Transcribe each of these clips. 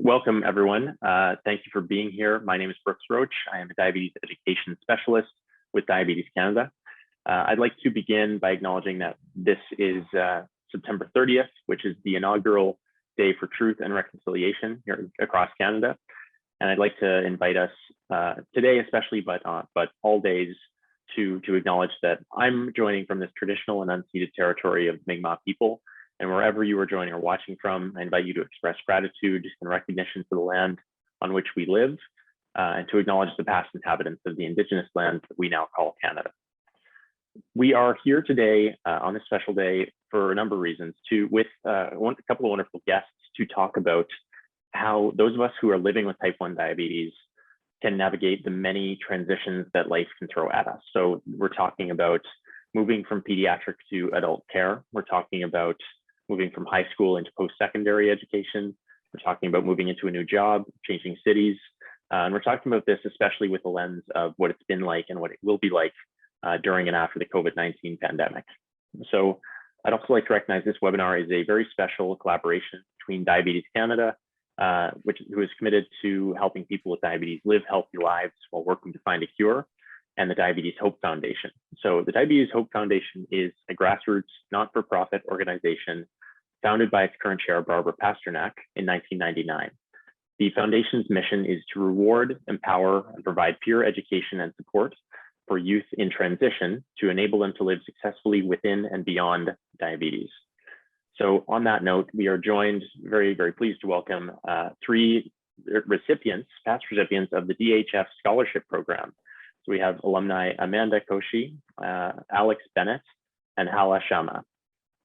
Welcome, everyone. Thank you for being here. My name is Brooks Roach. I am a diabetes education specialist with Diabetes Canada. I'd like to begin by acknowledging that this is September 30th, which is the inaugural Day for Truth and Reconciliation here across Canada. And I'd like to invite us today, especially, but all days, to acknowledge that I'm joining from this traditional and unceded territory of Mi'kmaq people. And wherever you are joining or watching from, I invite you to express gratitude and recognition for the land on which we live, and to acknowledge the past inhabitants of the Indigenous land that we now call Canada. We are here today on this special day for a number of reasons, with a couple of wonderful guests to talk about how those of us who are living with type 1 diabetes can navigate the many transitions that life can throw at us. So we're talking about moving from pediatric to adult care. We're talking about moving from high school into post-secondary education. We're talking about moving into a new job, changing cities. And we're talking about this especially with the lens of what it's been like and what it will be like during and after the COVID-19 pandemic. So I'd also like to recognize this webinar is a very special collaboration between Diabetes Canada, who is committed to helping people with diabetes live healthy lives while working to find a cure, and the Diabetes Hope Foundation. So the Diabetes Hope Foundation is a grassroots, not-for-profit organization founded by its current chair, Barbara Pasternak, in 1999. The foundation's mission is to reward, empower, and provide peer education and support for youth in transition to enable them to live successfully within and beyond diabetes. So on that note, we are joined, very, very pleased to welcome three past recipients of the DHF Scholarship Program. So we have alumni Amanda Koshi, Alex Bennett, and Hala Shama.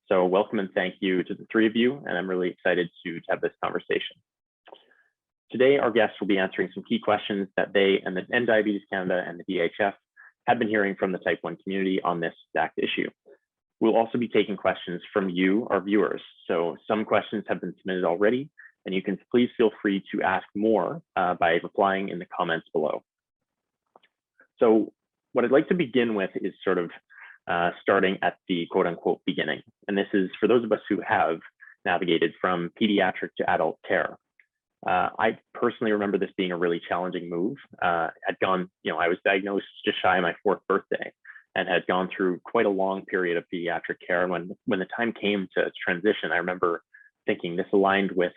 So welcome and thank you to the three of you, and I'm really excited to have this conversation. Today, our guests will be answering some key questions that they and Diabetes Canada and the DHF have been hearing from the type 1 community on this exact issue. We'll also be taking questions from you, our viewers. So some questions have been submitted already, and you can please feel free to ask more by replying in the comments below. So what I'd like to begin with is sort of starting at the quote unquote beginning. And this is for those of us who have navigated from pediatric to adult care. I personally remember this being a really challenging move. I was diagnosed just shy of my 4th birthday and had gone through quite a long period of pediatric care. And when the time came to transition, I remember thinking this aligned with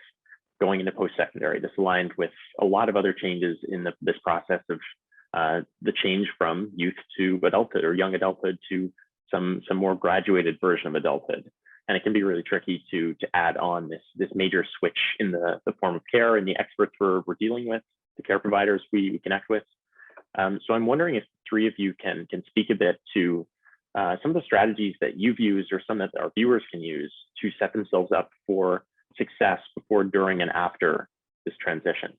going into post-secondary. This aligned with a lot of other changes in this process of the change from youth to adulthood or young adulthood to some more graduated version of adulthood. And it can be really tricky to add on this major switch in the form of care and the experts we're dealing with, the care providers we connect with. So I'm wondering if three of you can speak a bit to some of the strategies that you've used or some that our viewers can use to set themselves up for success before, during, and after this transition.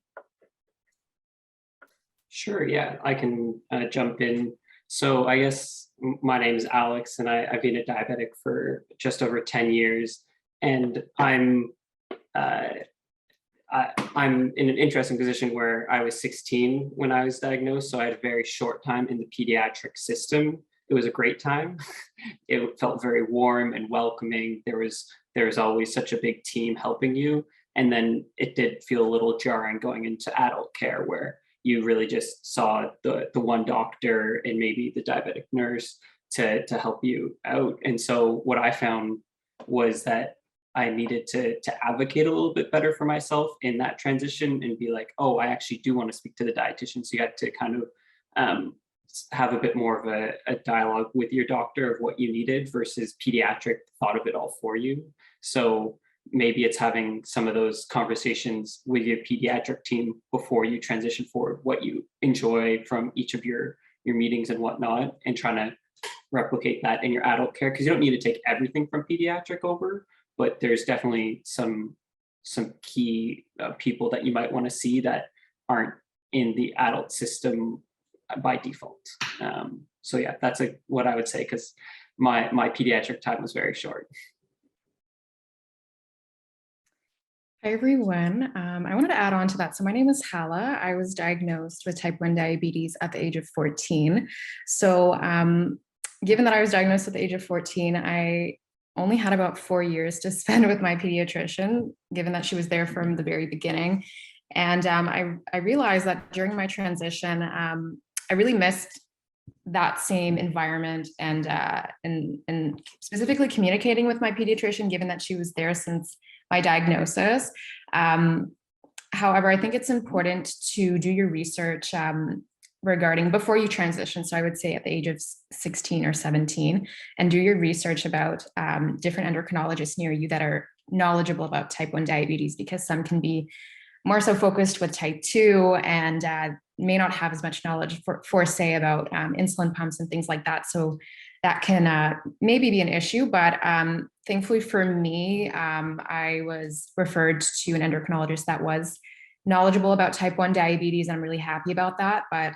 Sure, yeah, I can jump in. So I guess my name is Alex, and I've been a diabetic for just over 10 years. And I'm in an interesting position where I was 16 when I was diagnosed, so I had a very short time in the pediatric system. It was a great time. It felt very warm and welcoming. There was always such a big team helping you. And then it did feel a little jarring going into adult care, where you really just saw the one doctor and maybe the diabetic nurse to help you out. And so what I found was that I needed to advocate a little bit better for myself in that transition and be like, oh, I actually do want to speak to the dietitian. So you had to kind of have a bit more of a dialogue with your doctor of what you needed versus pediatric thought of it all for you. So maybe it's having some of those conversations with your pediatric team before you transition forward, what you enjoy from each of your meetings and whatnot, and trying to replicate that in your adult care, because you don't need to take everything from pediatric over, but there's definitely some key people that you might want to see that aren't in the adult system by default. So yeah, that's what I would say, because my pediatric time was very short. Hi, everyone. I wanted to add on to that. So my name is Hala. I was diagnosed with type 1 diabetes at the age of 14. So given that I was diagnosed at the age of 14, I only had about 4 years to spend with my pediatrician, given that she was there from the very beginning. And I realized that during my transition, I really missed that same environment and specifically communicating with my pediatrician, given that she was there since my diagnosis. However, I think it's important to do your research regarding before you transition. So I would say at the age of 16 or 17, and do your research about different endocrinologists near you that are knowledgeable about type 1 diabetes, because some can be more so focused with type 2 and may not have as much knowledge for say about insulin pumps and things like that. So that can maybe be an issue, but thankfully for me, I was referred to an endocrinologist that was knowledgeable about type 1 diabetes. I'm really happy about that, but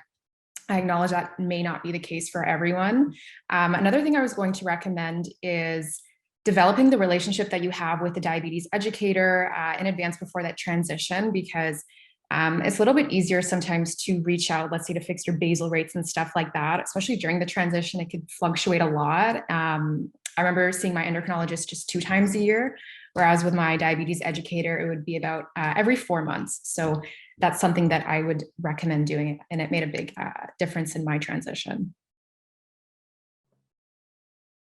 I acknowledge that may not be the case for everyone. Another thing I was going to recommend is developing the relationship that you have with the diabetes educator in advance before that transition, because it's a little bit easier sometimes to reach out, let's say to fix your basal rates and stuff like that, especially during the transition. It could fluctuate a lot. I remember seeing my endocrinologist just 2 times a year, whereas with my diabetes educator, it would be about every 4 months. So that's something that I would recommend doing, and it made a big difference in my transition.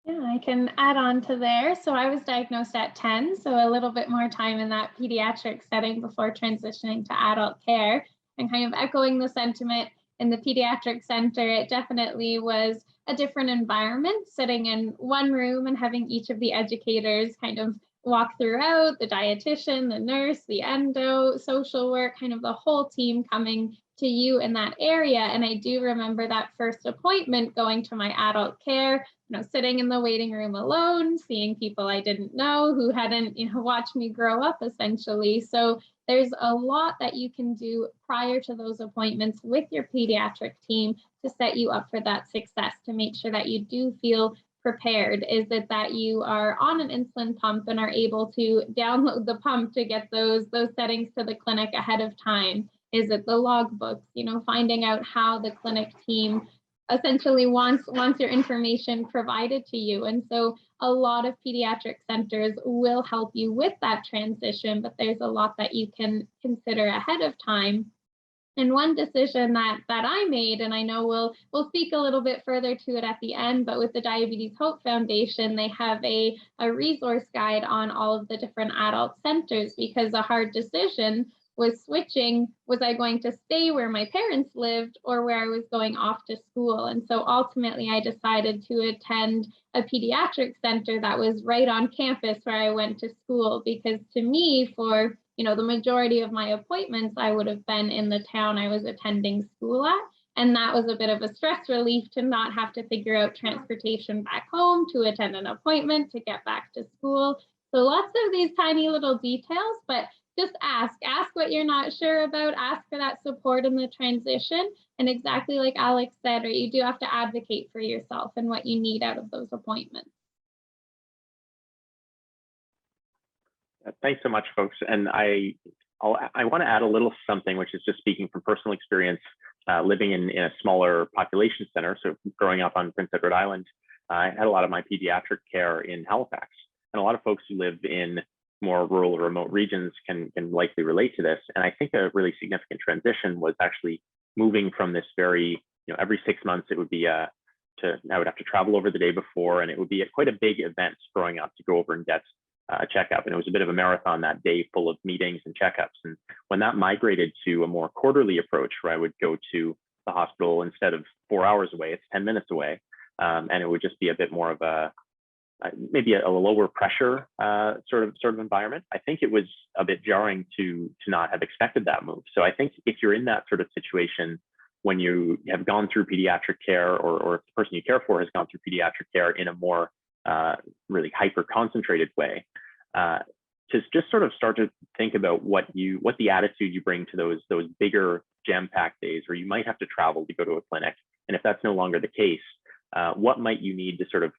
Yeah, I can add on to there. So I was diagnosed at 10, so a little bit more time in that pediatric setting before transitioning to adult care. And kind of echoing the sentiment in the pediatric center, it definitely was a different environment, sitting in one room and having each of the educators kind of walk throughout, the dietitian, the nurse, the endo, social work, kind of the whole team coming to you in that area. And I do remember that first appointment going to my adult care, sitting in the waiting room alone, seeing people I didn't know who hadn't, watched me grow up essentially. So there's a lot that you can do prior to those appointments with your pediatric team to set you up for that success, to make sure that you do feel prepared. Is it that you are on an insulin pump and are able to download the pump to get those settings to the clinic ahead of time? Is it the logbooks, finding out how the clinic team essentially wants your information provided to you? And so a lot of pediatric centers will help you with that transition, but there's a lot that you can consider ahead of time. And one decision that I made, and I know we'll speak a little bit further to it at the end, but with the Diabetes Hope Foundation, they have a resource guide on all of the different adult centers, because a hard decision was switching. Was I going to stay where my parents lived or where I was going off to school? And so ultimately I decided to attend a pediatric center that was right on campus where I went to school, because to me, for the majority of my appointments, I would have been in the town I was attending school at. And that was a bit of a stress relief to not have to figure out transportation back home to attend an appointment, to get back to school. So lots of these tiny little details, but just ask what you're not sure about, ask for that support in the transition. And exactly like Alex said, you do have to advocate for yourself and what you need out of those appointments. Thanks so much, folks. And I want to add a little something, which is just speaking from personal experience, living in a smaller population center. So growing up on Prince Edward Island, I had a lot of my pediatric care in Halifax. And a lot of folks who live in more rural or remote regions can likely relate to this. And I think a really significant transition was actually moving from this very, every 6 months it would be I would have to travel over the day before, and it would be quite a big event growing up to go over and get a checkup. And it was a bit of a marathon that day, full of meetings and checkups. And when that migrated to a more quarterly approach, where I would go to the hospital instead of 4 hours away, it's 10 minutes away. And it would just be a bit more of maybe a lower pressure sort of environment. I think it was a bit jarring to not have expected that move. So I think if you're in that sort of situation, when you have gone through pediatric care, or if the person you care for has gone through pediatric care in a more really hyper concentrated way, to just sort of start to think about what the attitude you bring to those bigger jam-packed days where you might have to travel to go to a clinic. And if that's no longer the case, what might you need to sort of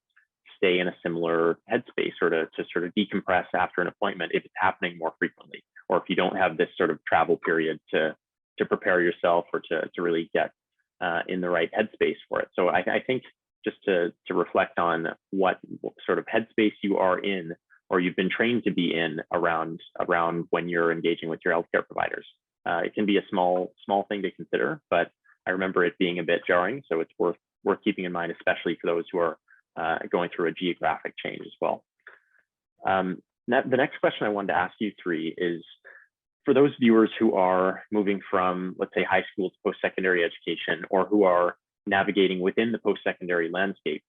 stay in a similar headspace, or to sort of decompress after an appointment if it's happening more frequently, or if you don't have this sort of travel period to prepare yourself, or to really get in the right headspace for it. So I think just to reflect on what sort of headspace you are in, or you've been trained to be in around when you're engaging with your healthcare providers. It can be a small thing to consider, but I remember it being a bit jarring. So it's worth keeping in mind, especially for those who are going through a geographic change as well. The next question I wanted to ask you three is, for those viewers who are moving from, let's say, high school to post-secondary education, or who are navigating within the post-secondary landscape,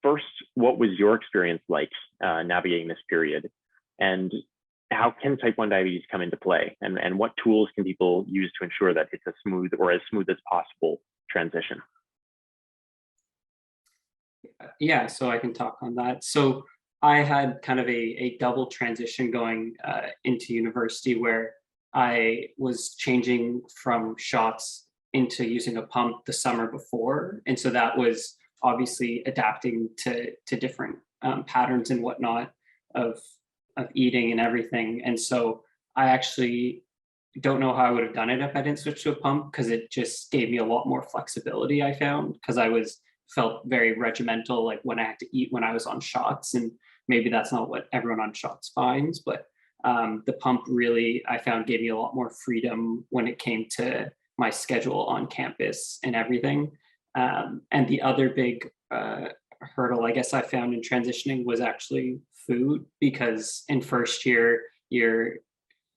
first, what was your experience like navigating this period? And how can type 1 diabetes come into play? And what tools can people use to ensure that it's a smooth, or as smooth as possible, transition? Yeah, so I can talk on that. So I had kind of a double transition going into university, where I was changing from shots into using a pump the summer before. And so that was obviously adapting to different patterns and whatnot of eating and everything. And so I actually don't know how I would have done it if I didn't switch to a pump, because it just gave me a lot more flexibility, I found, because I felt very regimental, like when I had to eat when I was on shots. And maybe that's not what everyone on shots finds, but the pump really, I found, gave me a lot more freedom when it came to my schedule on campus and everything. And the other big hurdle, I guess, I found in transitioning was actually food, because in first year, you're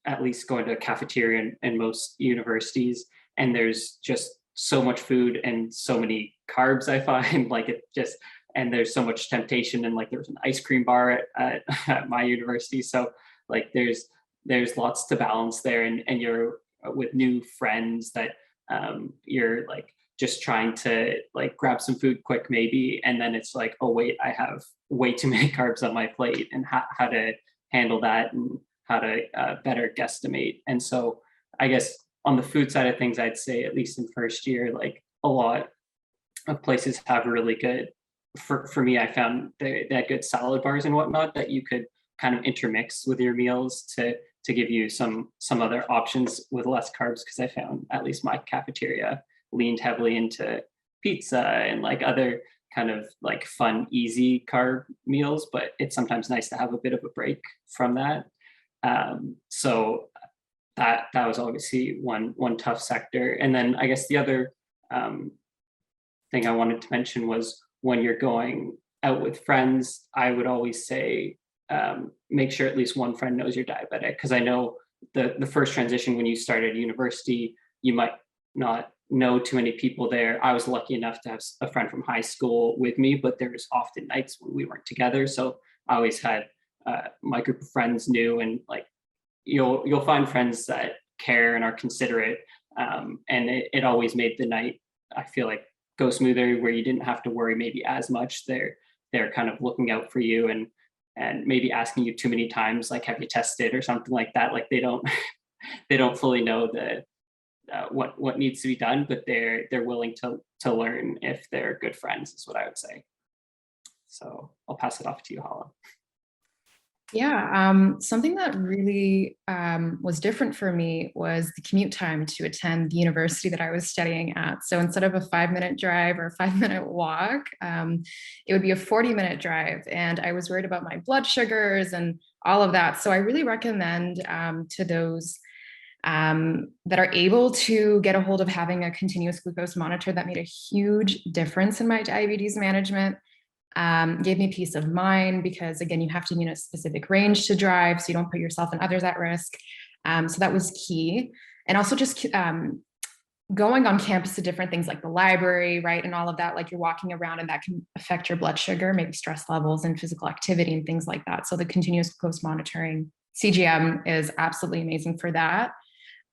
at least going to a cafeteria in most universities, and there's just so much food and so many carbs, I find. Like, it just, and there's so much temptation, and like there was an ice cream bar at my university. So like there's lots to balance there, and you're with new friends that you're like just trying to like grab some food quick maybe, and then it's like, oh wait, I have way too many carbs on my plate, and how to handle that, and how to better guesstimate. And so I guess on the food side of things, I'd say at least in first year, like a lot of places have really good, for me, I found they had good salad bars and whatnot that you could kind of intermix with your meals to give you some other options with less carbs, because I found at least my cafeteria leaned heavily into pizza and like other kind of like fun, easy carb meals, but it's sometimes nice to have a bit of a break from that. So that was obviously one tough sector. And then I guess the other thing I wanted to mention was, when you're going out with friends, I would always say, make sure at least one friend knows you're diabetic, because I know the first transition when you started university, you might not know too many people there. I was lucky enough to have a friend from high school with me, but there was often nights when we weren't together. So I always had my group of friends knew, and like you'll find friends that care and are considerate, and it always made the night, I feel like, go smoother, where you didn't have to worry maybe as much. They're kind of looking out for you, and maybe asking you too many times, like, have you tested or something like that. Like they don't fully know what needs to be done, but they're willing to learn if they're good friends, is what I would say. So I'll pass it off to you, Hala. Yeah, something that really was different for me was the commute time to attend the university that I was studying at. So instead of a 5-minute drive or a 5-minute walk, it would be a 40-minute drive. And I was worried about my blood sugars and all of that. So I really recommend to those that are able to get a hold of having a continuous glucose monitor. That made a huge difference in my diabetes management. Gave me peace of mind, because again, you have to be in a specific range to drive, so you don't put yourself and others at risk. So that was key. And also just going on campus to different things like the library, right? And all of that, like you're walking around, and that can affect your blood sugar, maybe stress levels and physical activity and things like that. So the continuous glucose monitoring, CGM, is absolutely amazing for that.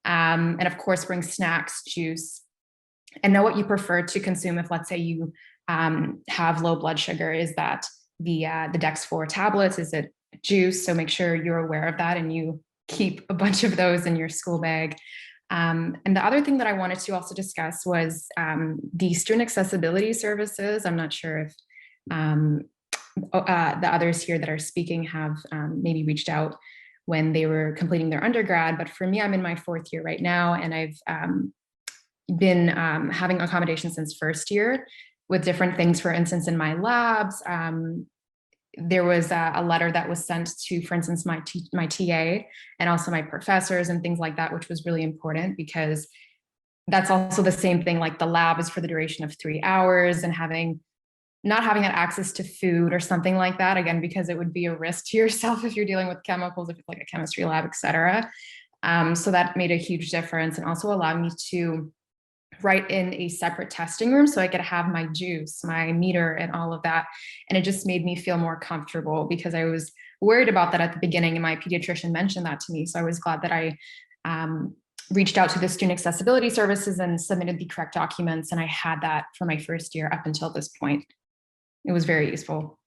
And of course, bring snacks, juice, and know what you prefer to consume. If, let's say, you have low blood sugar, is that the Dex4 tablets? Is it juice? So make sure you're aware of that and you keep a bunch of those in your school bag. And the other thing that I wanted to also discuss was the student accessibility services. I'm not sure if the others here that are speaking have maybe reached out when they were completing their undergrad, but for me, I'm in my 4th year right now, and I've been having accommodations since first year with different things. For instance, in my labs, there was a letter that was sent to, for instance, my TA and also my professors and things like that, which was really important because that's also the same thing. Like the lab is for the duration of 3 hours, and not having that access to food or something like that, again, because it would be a risk to yourself if you're dealing with chemicals, if it's like a chemistry lab, et cetera. So that made a huge difference, and also allowed me to write in a separate testing room so I could have my juice, my meter, and all of that. And it just made me feel more comfortable because I was worried about that at the beginning, and my pediatrician mentioned that to me. So I was glad that I reached out to the student accessibility services and submitted the correct documents. And I had that for my first year up until this point. It was very useful.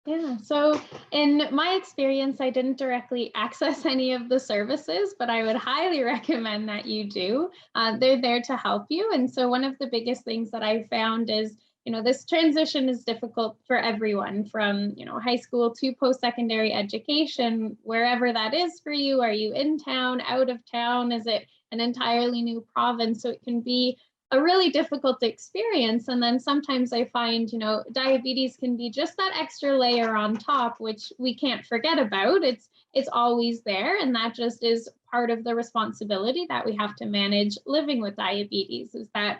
Yeah, so in my experience, I didn't directly access any of the services, but I would highly recommend that you do. They're there to help you. And so one of the biggest things that I found is, this transition is difficult for everyone from, high school to post-secondary education, wherever that is for you. Are you in town, out of town? Is it an entirely new province? So it can be a really difficult experience. And then sometimes I find, diabetes can be just that extra layer on top, which we can't forget about. It's always there. And that just is part of the responsibility that we have to manage living with diabetes, is that,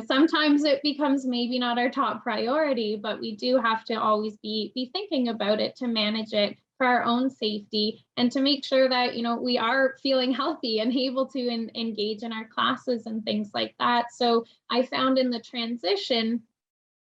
sometimes it becomes maybe not our top priority, but we do have to always be thinking about it to manage it for our own safety and to make sure that, we are feeling healthy and able to engage in our classes and things like that. So I found in the transition,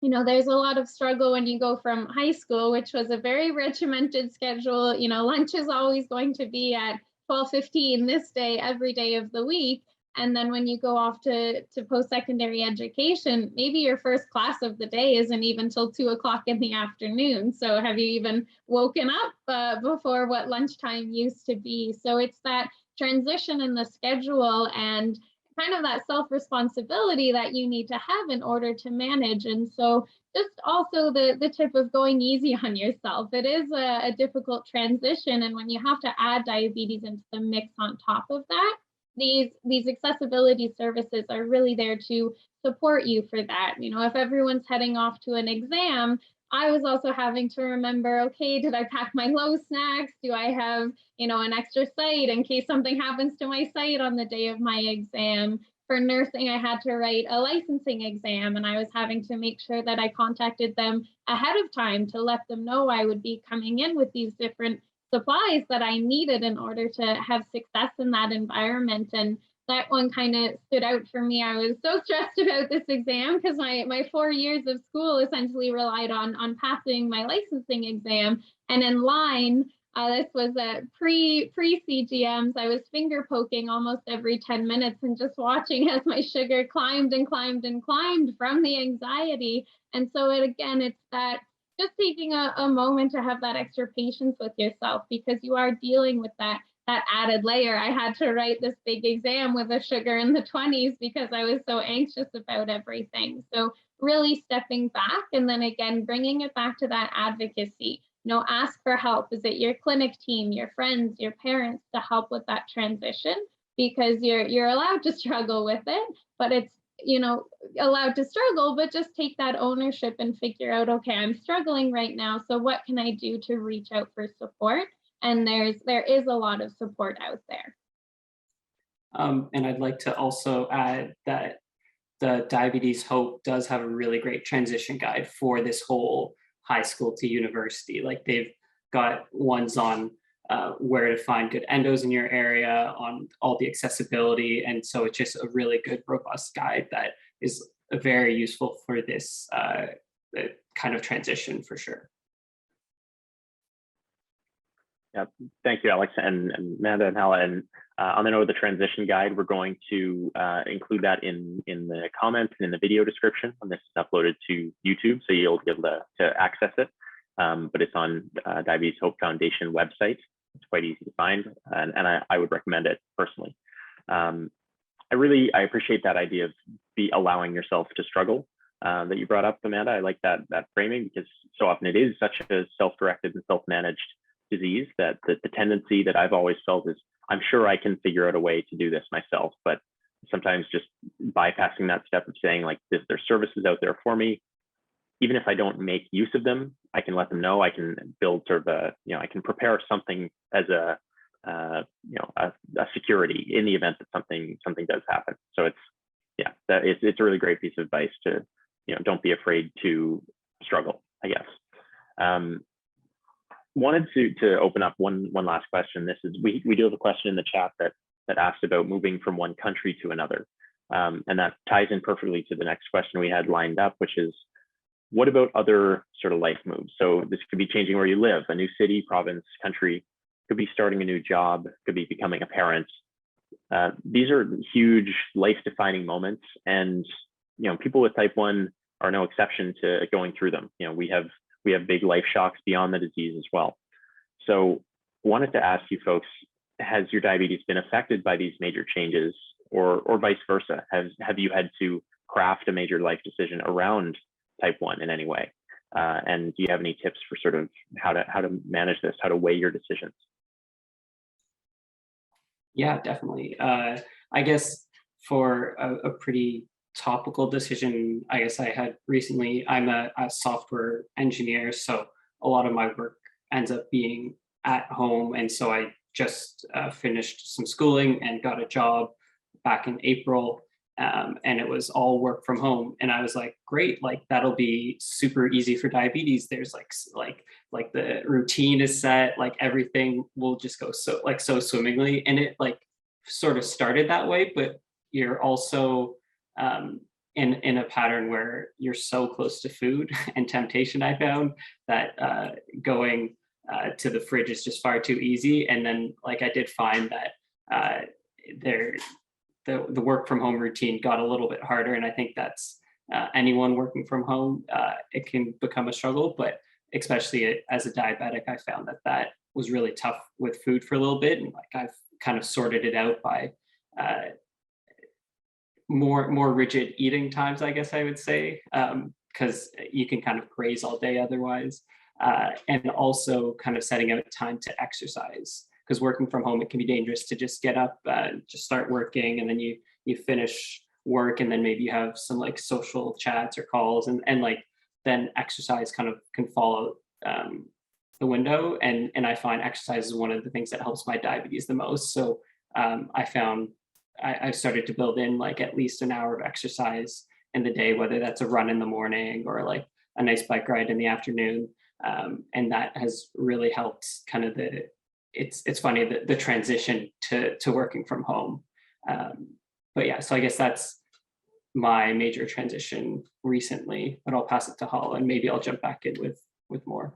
there's a lot of struggle when you go from high school, which was a very regimented schedule. Lunch is always going to be at 12:15 this day, every day of the week. And then when you go off to post-secondary education, maybe your first class of the day isn't even till 2 o'clock in the afternoon. So have you even woken up before what lunchtime used to be? So it's that transition in the schedule and kind of that self-responsibility that you need to have in order to manage. And so just also the tip of going easy on yourself. It is a difficult transition. And when you have to add diabetes into the mix on top of that, these accessibility services are really there to support you for that. If everyone's heading off to an exam, I was also having to remember, okay, did I pack my low snacks? Do I have, an extra site in case something happens to my site on the day of my exam? For nursing, I had to write a licensing exam, and I was having to make sure that I contacted them ahead of time to let them know I would be coming in with these different supplies that I needed in order to have success in that environment. And that one kind of stood out for me. I was so stressed about this exam because my 4 years of school essentially relied on passing my licensing exam. And in line, this was a pre-CGMs. I was finger poking almost every 10 minutes and just watching as my sugar climbed and climbed and climbed from the anxiety. And so it's that just taking a moment to have that extra patience with yourself, because you are dealing with that added layer. I had to write this big exam with a sugar in the 20s because I was so anxious about everything. So really stepping back, and then again, bringing it back to that advocacy. Ask for help. Is it your clinic team, your friends, your parents to help with that transition? Because you're allowed to struggle with it, but it's allowed to struggle, but just take that ownership and figure out, okay, I'm struggling right now. So what can I do to reach out for support? And there is a lot of support out there. And I'd like to also add that the Diabetes Hope does have a really great transition guide for this whole high school to university. Like they've got ones on where to find good endos in your area, on all the accessibility. And so it's just a really good, robust guide that is very useful for this kind of transition for sure. Yeah, thank you, Alex and Amanda and Hala. And on the note of the transition guide, we're going to include that in the comments and in the video description when this is uploaded to YouTube, so you'll be able to access it. But it's on Diabetes Hope Foundation website. It's quite easy to find, and I would recommend it personally. I appreciate that idea of allowing yourself to struggle that you brought up, Amanda. I like that framing, because so often it is such a self-directed and self-managed disease that the tendency that I've always felt is, I'm sure I can figure out a way to do this myself, but sometimes just bypassing that step of saying, like, there's services out there for me. even if I don't make use of them, I can let them know. I can build sort of a, I can prepare something as a security in the event that something does happen. So it's a really great piece of advice to, don't be afraid to struggle, I guess. Wanted to open up one last question. This is, we do have a question in the chat that asked about moving from one country to another. And that ties in perfectly to the next question we had lined up, which is, what about other sort of life moves? So this could be changing where you live, a new city, province, country, could be starting a new job, could be becoming a parent. These are huge life-defining moments, and people with type 1 are no exception to going through them. We have big life shocks beyond the disease as well. So wanted to ask you folks, has your diabetes been affected by these major changes, or vice versa? Have you had to craft a major life decision around type 1 in any way? And do you have any tips for sort of how to manage this, how to weigh your decisions? Yeah, definitely. I guess for a pretty topical decision, I guess I had recently, I'm a software engineer, so a lot of my work ends up being at home. And so I just finished some schooling and got a job back in April. And it was all work from home, and I was like, great, like that'll be super easy for diabetes. There's like the routine is set, like everything will just go so swimmingly. And it like sort of started that way, but you're also in a pattern where you're so close to food and temptation. I found that going to the fridge is just far too easy. And then like I did find that the work from home routine got a little bit harder. And I think that's anyone working from home, it can become a struggle, but especially as a diabetic, I found that was really tough with food for a little bit. And like I've kind of sorted it out by more rigid eating times, I guess I would say, because you can kind of graze all day otherwise. And also kind of setting out time to exercise. Because working from home, it can be dangerous to just get up, just start working, and then you finish work, and then maybe you have some like social chats or calls, and like then exercise kind of can fall out the window. And I find exercise is one of the things that helps my diabetes the most. So I found I started to build in like at least an hour of exercise in the day, whether that's a run in the morning or like a nice bike ride in the afternoon, and that has really helped kind of it's funny the transition to working from home. But yeah, so I guess that's my major transition recently, but I'll pass it to Hala and maybe I'll jump back in with more.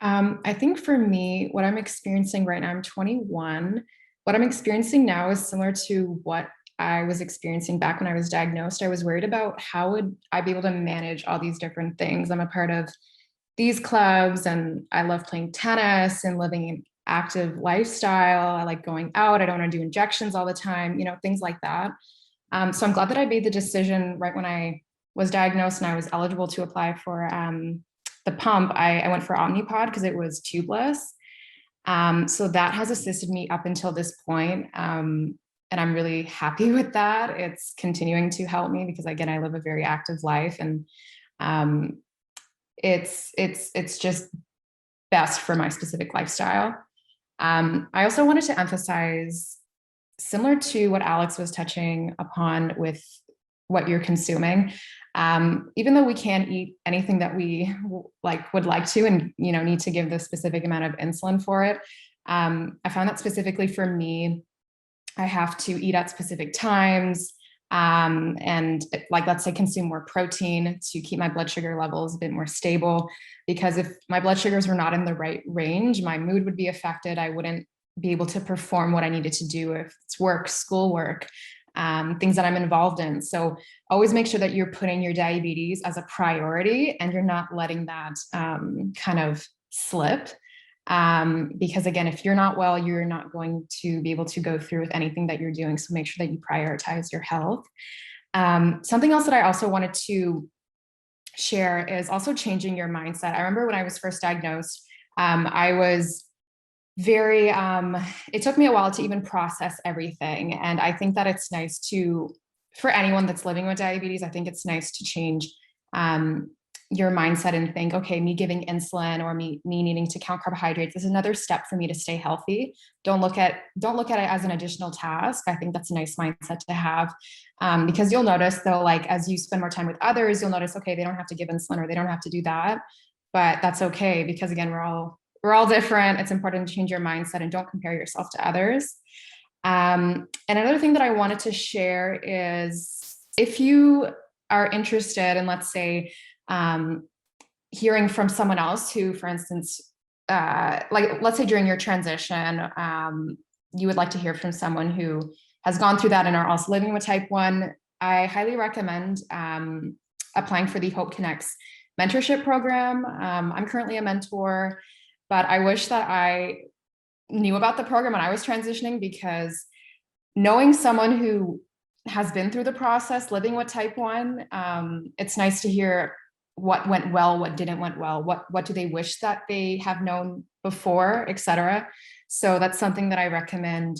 I think for me, what I'm experiencing right now, I'm 21. What I'm experiencing now is similar to what I was experiencing back when I was diagnosed. I was worried about how would I be able to manage all these different things. I'm a part of these clubs and I love playing tennis and living an active lifestyle. I like going out. I don't want to do injections all the time, things like that. So I'm glad that I made the decision right when I was diagnosed and I was eligible to apply for the pump. I went for Omnipod because it was tubeless. So that has assisted me up until this point. And I'm really happy with that. It's continuing to help me because again, I live a very active life, and it's just best for my specific lifestyle. I also wanted to emphasize, similar to what Alex was touching upon with what you're consuming, even though we can't eat anything that we would like to, and need to give the specific amount of insulin for it, I found that specifically for me, I have to eat at specific times, and let's say consume more protein to keep my blood sugar levels a bit more stable, because if my blood sugars were not in the right range, my mood would be affected. I wouldn't be able to perform what I needed to do, if it's work, schoolwork, things that I'm involved in. So always make sure that you're putting your diabetes as a priority and you're not letting that kind of slip. Because again, if you're not well, you're not going to be able to go through with anything that you're doing. So make sure that you prioritize your health. Something else that I also wanted to share is also changing your mindset. I remember when I was first diagnosed, I was very, it took me a while to even process everything. And I think that it's nice for anyone that's living with diabetes, I think it's nice to change your mindset and think, okay, me giving insulin or me needing to count carbohydrates is another step for me to stay healthy. Don't look at it as an additional task. I think that's a nice mindset to have, because you'll notice though, like as you spend more time with others, you'll notice, okay, they don't have to give insulin or they don't have to do that, but that's okay, because again, we're all different. It's important to change your mindset and don't compare yourself to others. And another thing that I wanted to share is if you are interested in, let's say, hearing from someone else who, for instance, like let's say during your transition, you would like to hear from someone who has gone through that and are also living with type 1, I highly recommend applying for the Hope Connects mentorship program. I'm currently a mentor, but I wish that I knew about the program when I was transitioning, because knowing someone who has been through the process living with type 1, it's nice to hear what went well, what didn't went well, what do they wish that they have known before, etc. So that's something that I recommend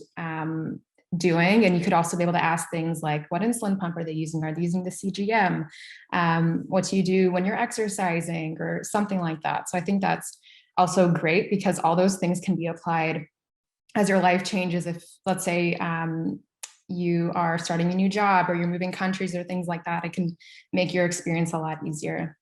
doing. And you could also be able to ask things like, what insulin pump are they using? Are they using the CGM? What do you do when you're exercising, or something like that? So I think that's also great, because all those things can be applied as your life changes. If, let's say, you are starting a new job or you're moving countries or things like that, it can make your experience a lot easier.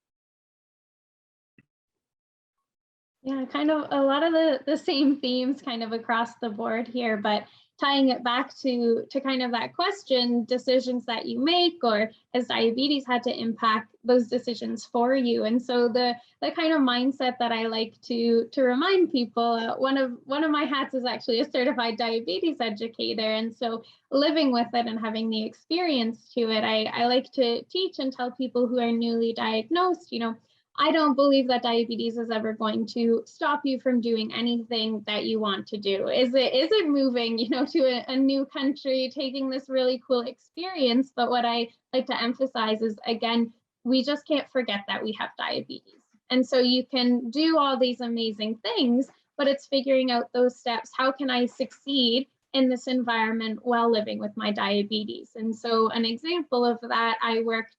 Yeah, kind of a lot of the same themes kind of across the board here, but tying it back to kind of that question, decisions that you make, or has diabetes had to impact those decisions for you? And so the kind of mindset that I like to remind people, one of my hats is actually a certified diabetes educator. And so living with it and having the experience to it, I like to teach and tell people who are newly diagnosed, I don't believe that diabetes is ever going to stop you from doing anything that you want to do. Is it moving, to a new country, taking this really cool experience? But what I like to emphasize is, again, we just can't forget that we have diabetes. And so you can do all these amazing things, but it's figuring out those steps. How can I succeed in this environment while living with my diabetes? And so an example of that, I worked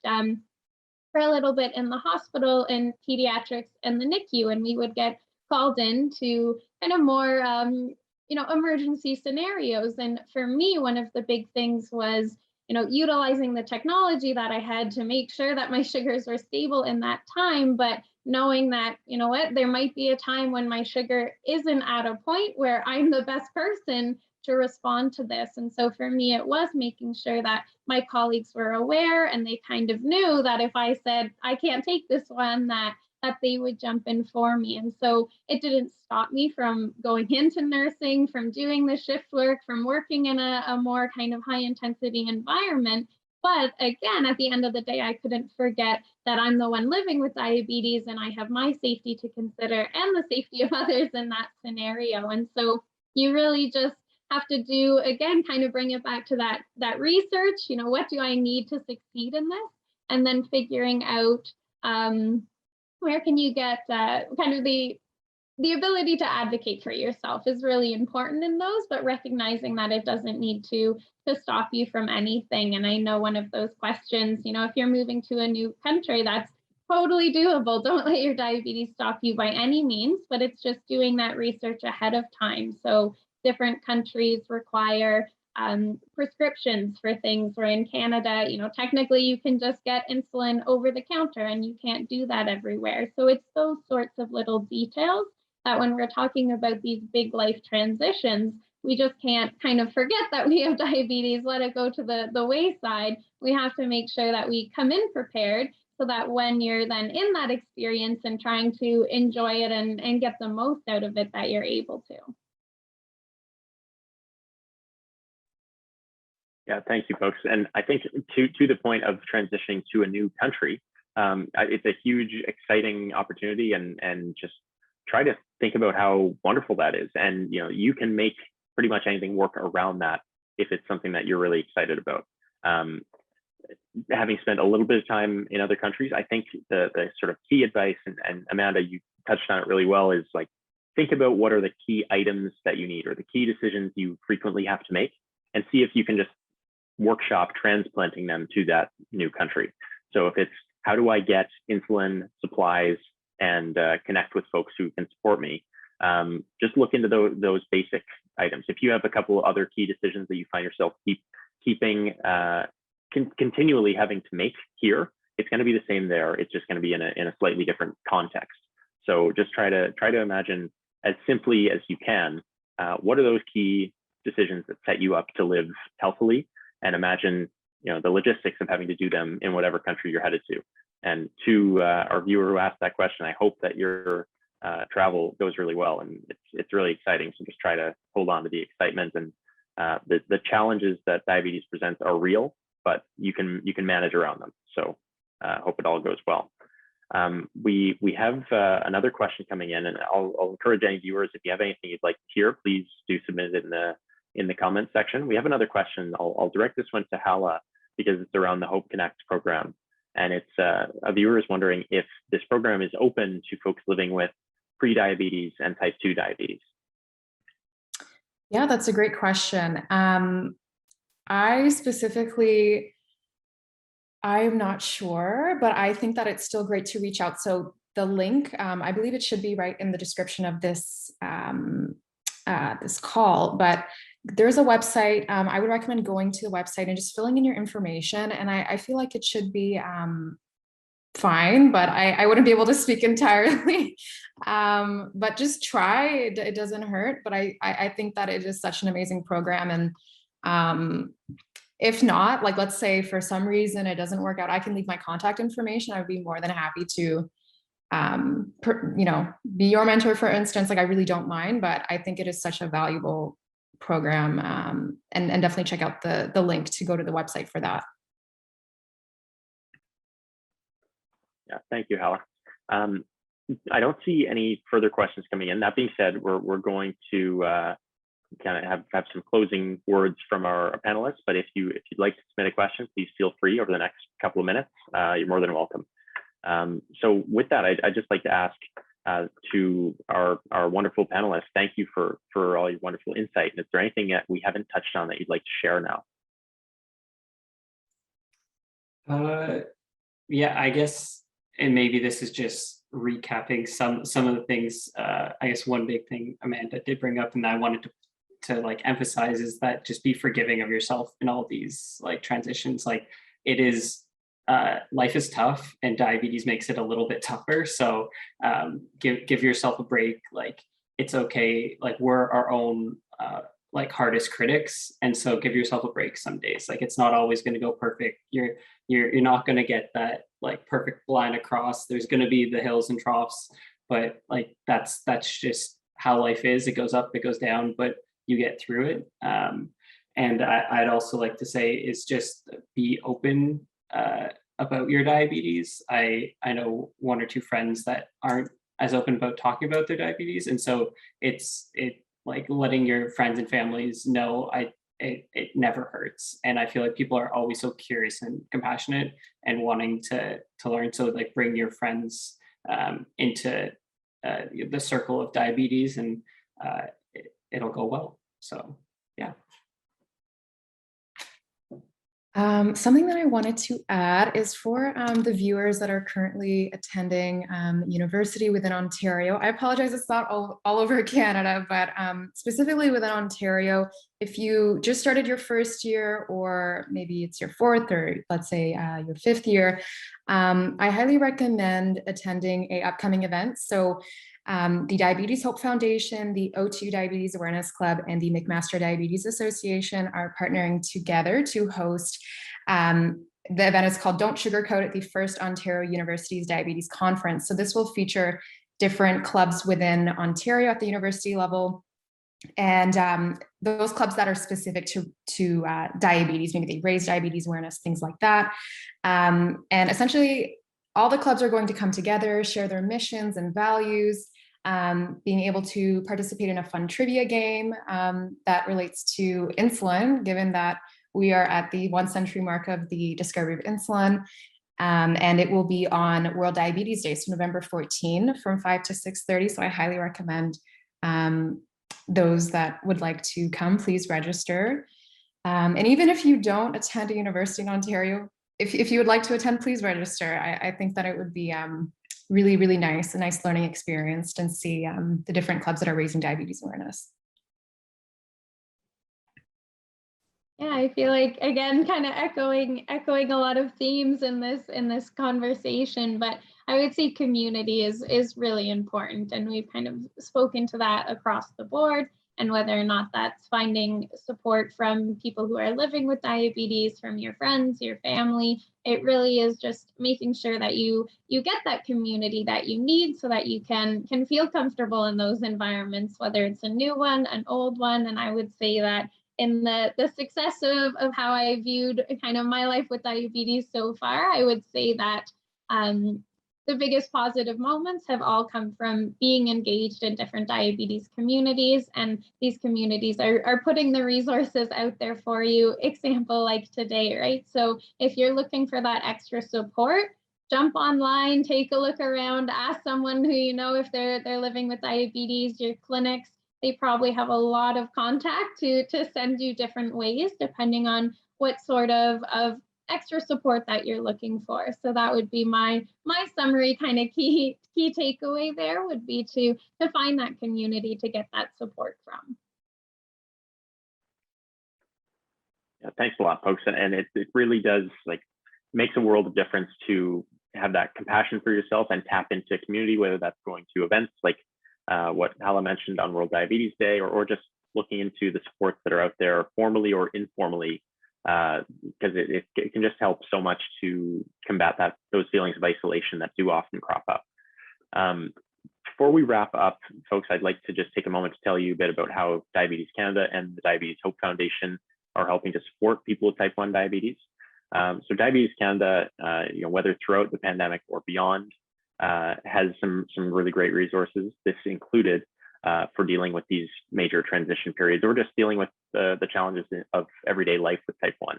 for a little bit in the hospital in pediatrics and the NICU, and we would get called in to kind of more, emergency scenarios. And for me, one of the big things was, utilizing the technology that I had to make sure that my sugars were stable in that time, but knowing that, there might be a time when my sugar isn't at a point where I'm the best person to respond to this. And so for me, it was making sure that my colleagues were aware, and they kind of knew that if I said, I can't take this one, that they would jump in for me. And so it didn't stop me from going into nursing, from doing the shift work, from working in a more kind of high intensity environment. But again, at the end of the day, I couldn't forget that I'm the one living with diabetes, and I have my safety to consider and the safety of others in that scenario. And so you really just have to do, again, kind of bring it back to that research, what do I need to succeed in this? And then figuring out where can you get kind of the ability to advocate for yourself is really important in those, but recognizing that it doesn't need to stop you from anything. And I know one of those questions, if you're moving to a new country, that's totally doable. Don't let your diabetes stop you by any means, but it's just doing that research ahead of time. So different countries require prescriptions for things, where in Canada, technically you can just get insulin over the counter, and you can't do that everywhere. So it's those sorts of little details that when we're talking about these big life transitions, we just can't kind of forget that we have diabetes, let it go to the wayside. We have to make sure that we come in prepared, so that when you're then in that experience and trying to enjoy it and get the most out of it, that you're able to. Yeah, thank you, folks. And I think to the point of transitioning to a new country, it's a huge, exciting opportunity, and just try to think about how wonderful that is. And you can make pretty much anything work around that if it's something that you're really excited about. Having spent a little bit of time in other countries, I think the sort of key advice, and Amanda, you touched on it really well, is like, think about what are the key items that you need, or the key decisions you frequently have to make, and see if you can just workshop transplanting them to that new country. So if it's how do I get insulin supplies and connect with folks who can support me? Just look into those basic items. If you have a couple of other key decisions that you find yourself continually having to make here, it's going to be the same there. It's just going to be in a slightly different context. So just try to imagine as simply as you can, what are those key decisions that set you up to live healthily, and imagine, you know, the logistics of having to do them in whatever country you're headed to. And to our viewer who asked that question, I hope that your travel goes really well, and it's really exciting. So just try to hold on to the excitement, and the challenges that diabetes presents are real, but you can manage around them. So hope it all goes well. We have another question coming in, and I'll encourage any viewers, if you have anything you'd like to hear, please do submit it in the comments section. We have another question. I'll direct this one to Hala because it's around the Hope Connect program. And it's a viewer is wondering if this program is open to folks living with pre-diabetes and type 2 diabetes. Yeah, that's a great question. I'm not sure, but I think that it's still great to reach out. So the link, I believe it should be right in the description of this this call, but there's a website. I would recommend going to the website and just filling in your information. And I feel like it should be fine, but I wouldn't be able to speak entirely. But just try, it doesn't hurt. But I think that it is such an amazing program. And if not, like, let's say for some reason it doesn't work out, I can leave my contact information. I would be more than happy to, be your mentor, for instance. Like, I really don't mind, but I think it is such a valuable program, and definitely check out the link to go to the website for that. Yeah, thank you, Hala. I don't see any further questions coming in. That being said, we're going to kind of have some closing words from our panelists, but if you'd like to submit a question, please feel free over the next couple of minutes. You're more than welcome. So with that, I'd just like to ask to our wonderful panelists, thank you for all your wonderful insight. And is there anything that we haven't touched on that you'd like to share now? Yeah, I guess, and maybe this is just recapping some of the things. I guess one big thing Amanda did bring up, and I wanted to like emphasize, is that just be forgiving of yourself in all these like transitions. Like, it is, life is tough, and diabetes makes it a little bit tougher. So give yourself a break. Like, it's okay. Like, we're our own like hardest critics, and so give yourself a break some days. Like, it's not always going to go perfect. You're not going to get that like perfect line across. There's going to be the hills and troughs, but like that's just how life is. It goes up, it goes down, but you get through it. And I'd also like to say is just be open about your diabetes. I know one or two friends that aren't as open about talking about their diabetes, and so it's like letting your friends and families know it never hurts. And I feel like people are always so curious and compassionate and wanting to learn. So like, bring your friends into the circle of diabetes, and it'll go well. So yeah. Something that I wanted to add is for the viewers that are currently attending university within Ontario. I apologize, it's not all over Canada, but specifically within Ontario, if you just started your first year, or maybe it's your fourth, or let's say your fifth year, I highly recommend attending a upcoming event. So the Diabetes Hope Foundation, the O2 Diabetes Awareness Club, and the McMaster Diabetes Association are partnering together to host, the event is called Don't Sugarcoat It, the first Ontario University's Diabetes Conference. So this will feature different clubs within Ontario at the university level, and those clubs that are specific to diabetes, maybe they raise diabetes awareness, things like that. And essentially, all the clubs are going to come together, share their missions and values, being able to participate in a fun trivia game that relates to insulin, given that we are at the 1 century mark of the discovery of insulin. And it will be on World Diabetes Day, so November 14 from 5 to 6:30. So I highly recommend those that would like to come, please register. And even if you don't attend a university in Ontario, if you would like to attend, please register. I think that it would be really, really nice, a nice learning experience, and see the different clubs that are raising diabetes awareness. Yeah, I feel like, again, kind of echoing a lot of themes in this conversation, but I would say community is really important, and we've kind of spoken to that across the board, and whether or not that's finding support from people who are living with diabetes, from your friends, your family. It really is just making sure that you get that community that you need, so that you can feel comfortable in those environments, whether it's a new one, an old one. And I would say that in the success of how I viewed kind of my life with diabetes so far, I would say that the biggest positive moments have all come from being engaged in different diabetes communities, and these communities are putting the resources out there for you. Example like today, right? So if you're looking for that extra support, jump online, take a look around, ask someone who you know if they're living with diabetes, your clinics. They probably have a lot of contact to send you different ways, depending on what sort of extra support that you're looking for. So that would be my summary kind of key takeaway there, would be to find that community to get that support from. Yeah, thanks a lot, folks. And it really does, like, makes a world of difference to have that compassion for yourself and tap into community, whether that's going to events like what Hala mentioned on World Diabetes Day, or just looking into the supports that are out there formally or informally, because it can just help so much to combat those feelings of isolation that do often crop up. Before we wrap up, folks, I'd like to just take a moment to tell you a bit about how Diabetes Canada and the Diabetes Hope Foundation are helping to support people with type 1 diabetes. So Diabetes Canada, whether throughout the pandemic or beyond, has some really great resources. This included for dealing with these major transition periods, or just dealing with the challenges of everyday life with type 1.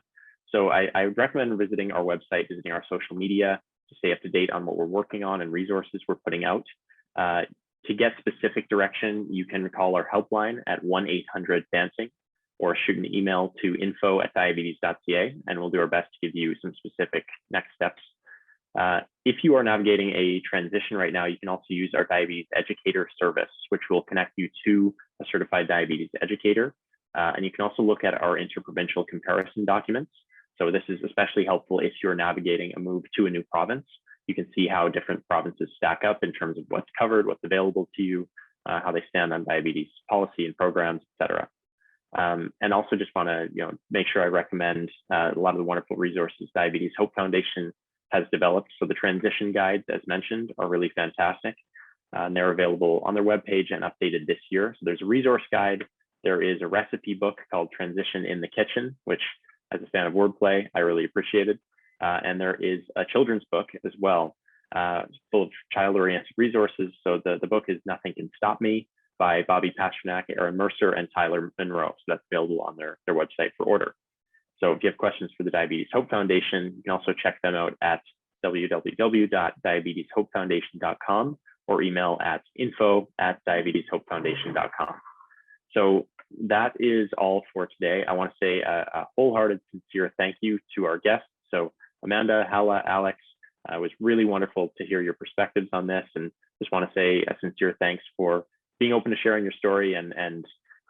So I would recommend visiting our website, visiting our social media to stay up to date on what we're working on and resources we're putting out. To get specific direction, you can call our helpline at 1-800-DANCING, or shoot an email to info@diabetes.ca, and we'll do our best to give you some specific next steps. If you are navigating a transition right now, you can also use our diabetes educator service, which will connect you to a certified diabetes educator. And you can also look at our interprovincial comparison documents. So this is especially helpful if you're navigating a move to a new province. You can see how different provinces stack up in terms of what's covered, what's available to you, how they stand on diabetes policy and programs, et cetera. And also just want to make sure I recommend a lot of the wonderful resources Diabetes Hope Foundation has developed. So the transition guides, as mentioned, are really fantastic. And they're available on their webpage and updated this year. So there's a resource guide. There is a recipe book called Transition in the Kitchen, which, as a fan of wordplay, I really appreciated. And there is a children's book as well, full of child-oriented resources. So the book is Nothing Can Stop Me by Bobby Pasternak, Aaron Mercer, and Tyler Monroe. So that's available on their website for order. So if you have questions for the Diabetes Hope Foundation, you can also check them out at www.diabeteshopefoundation.com or email at info@diabeteshopefoundation.com. So that is all for today. I want to say a wholehearted, sincere thank you to our guests. So Amanda, Hala, Alex, it was really wonderful to hear your perspectives on this, and just want to say a sincere thanks for being open to sharing your story. And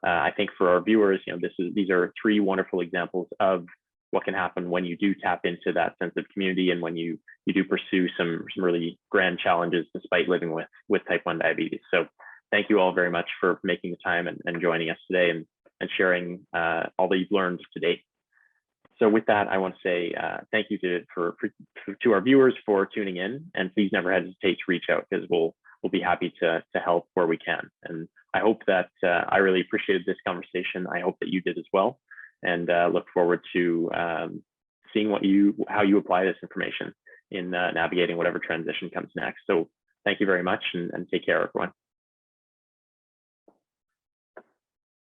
I think for our viewers, these are three wonderful examples of what can happen when you do tap into that sense of community, and when you do pursue some really grand challenges despite living with type 1 diabetes. So thank you all very much for making the time and joining us today and sharing all that you've learned to date. So with that, I want to say thank you to our viewers for tuning in, and please never hesitate to reach out, because we'll be happy to help where we can. And I hope that I really appreciated this conversation. I hope that you did as well, and look forward to seeing how you apply this information in navigating whatever transition comes next. So thank you very much, and take care, everyone.